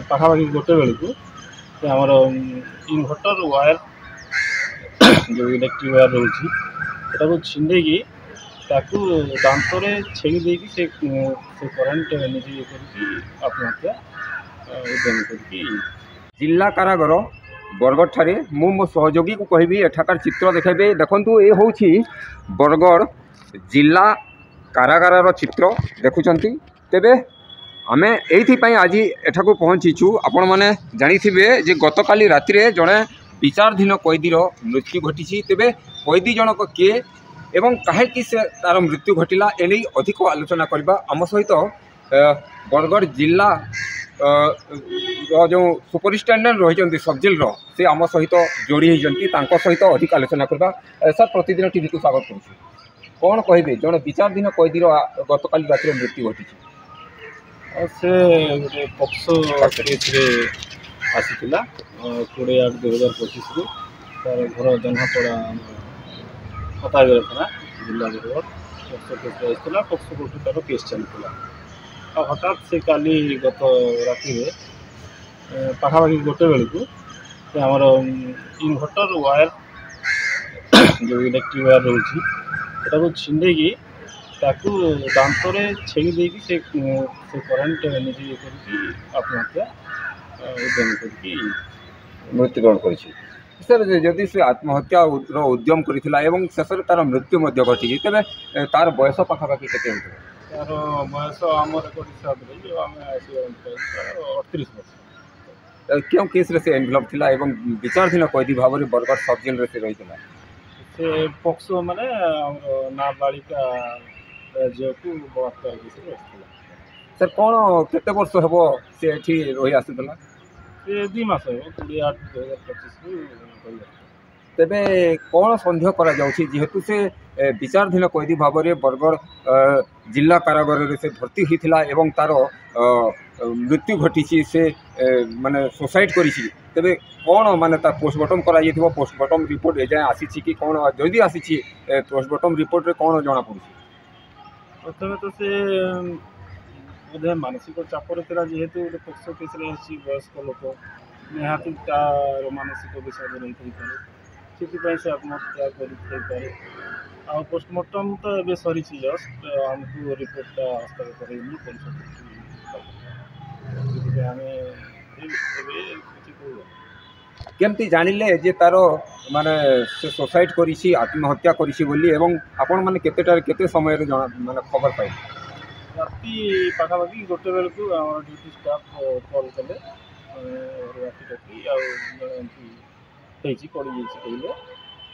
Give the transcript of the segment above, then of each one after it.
ପାଖାପାଖି ଗୋଟେ ବେଳକୁ ଆମର ଇନଭର୍ଟର ୱାୟାର ଯେଉଁ ଇଲେକ୍ଟ୍ରିକ୍ ୱାୟାର ରହୁଛି ସେଟାକୁ ଛିଣ୍ଡେଇକି ତାକୁ ଦାନ୍ତରେ ଛେଳି ଦେଇକି ସେ କରେଣ୍ଟ ନିଜେ ଇଏ କରିକି ଆତ୍ମହତ୍ୟା ଉଦ୍ୟମ କରିକି। जिला कारागार बरगढ़ ठारे मु मो सहयोगी को कहबी एठाकार चित्र देखेबे। देखंतु ए होछि बरगढ़ जिला कारागार चित्र देखुचंती। तेबे आमे एइथिपाई आज एठाकू पहुँचीचु। आपण माने जानिथिबे जे गतकाली राति रे जणे विचाराधीन कैदीर मृत्यु घटी। तेबे कैदी जनक किए एवं काहेकि से तार मृत्यु घटिला एने अधिक आलोचना करबा आम सहित बरगढ़ जिला जो सुपरिटेडेट रही सबजेल से आम सहित जोड़ी होती सहित अधिक आलोचना करवा। सर प्रतिदिन टीवी को स्वागत करुँ। कौन कहे जड़े विचाराधीन कैदीर गतकाली रात मृत्यु घटी से गोटे पक्सो आसीला 20/8/2025 तार घर जन्हापड़ा फतागढ़ थाना जिला बरगढ़ पक्सो केस आसाला। पक्सो कोर्ट तार केस चलता हठात से काली गत राति पाखापाखि गोटे बेलू आमर इनभर्टर वायर जो इलेक्ट्रिक वायर रोचे सेटा छिंडेकी ताकू दांतरे छेड़ी देकी से करेन्ट निजे ये करके आत्महत्या उद्यम करके मृत्युवरण कर। सर जदि से आत्महत्या उद्यम करथिला एवं शेष तार मृत्यु घटी तेरे तार बयस पाखापाखि केते तार बयस आम रेकर्ड हिसाब से जो आम 38 वर्ष। क्यों केस रे से इनवॉल्व थिला एवं विचाराधीन कैदी भाव में बरगढ़ सब जेल रे से रहितला। से पक्सो माने नाबालिका झील को बलात्कार केस रे रहितला। सर कौन केते वर्ष हेबो से एठी रही आसीतला। से 2 मास हो 20/8/2025 तेबे कौन सन्देह करा जाउछि जेहेतु से विचाराधीन कैदी भाव में बरगढ़ जिला कारागार से भर्ती होता एवं तार मृत्यु घटी से माने सुसाइड करी। तेबे कौन माने ता पोस्टमार्टम करा जाइथिबो। पोस्टमार्टम रिपोर्ट एजाए आसी कि कौन जदि आसी पोस्टमार्टम रिपोर्ट रे कौन जना पड़ी। प्रथम तो से बोधे मानसिक चाप जेहेतु गोटे पक्सो केस वयस्क लोक निहाती तार मानसिक विषय रही से आत्महत्या करे। आ पोस्टमार्टम तो ये सरी जस्ट आमको रिपोर्टा हस्ताक्षर करेंगे केमती जानिले जे तार माने से सुसाइड करी आत्महत्या करी बोली एवं आपण माने केते समय रे जना माने खबर पाई। राति पाखापाखि गोटे बेलू आम ड्यूटी स्टाफ कल कले राति टकी आमती पड़ी जाइए कहले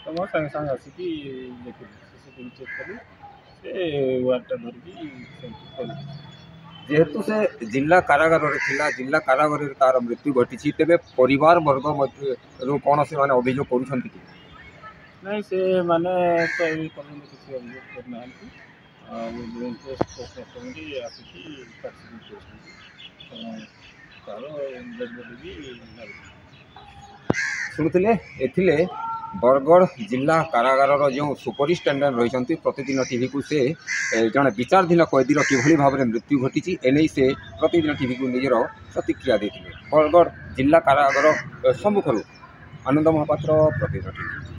तो मैं सागे सागे आसिकी देखिए सीसीटीवी चेक कली से वार्डटा धरिकी जेहेतु से जिला कारागार थिला जिला कारागार तार मृत्यु घटी तेबे परिवार वर्ग कौन से माने अभियोग करूछंती कि नहीं से माने तो ये पर्यंत किसी अभियोग करना आसिकी शुणुले एथिले बरगढ़ जिला कारागार जो सुपरिटेडेट रही प्रतिदिन टीवी को से जड़े विचाराधीन कैदीर किभली भाव में मृत्यु घटी एने से प्रतिदिन टीवी को निजर प्रतिक्रिया देते। बरगढ़ जिला कारागार सम्मुखर आनंद महापात्र प्रतिदिन टीवी।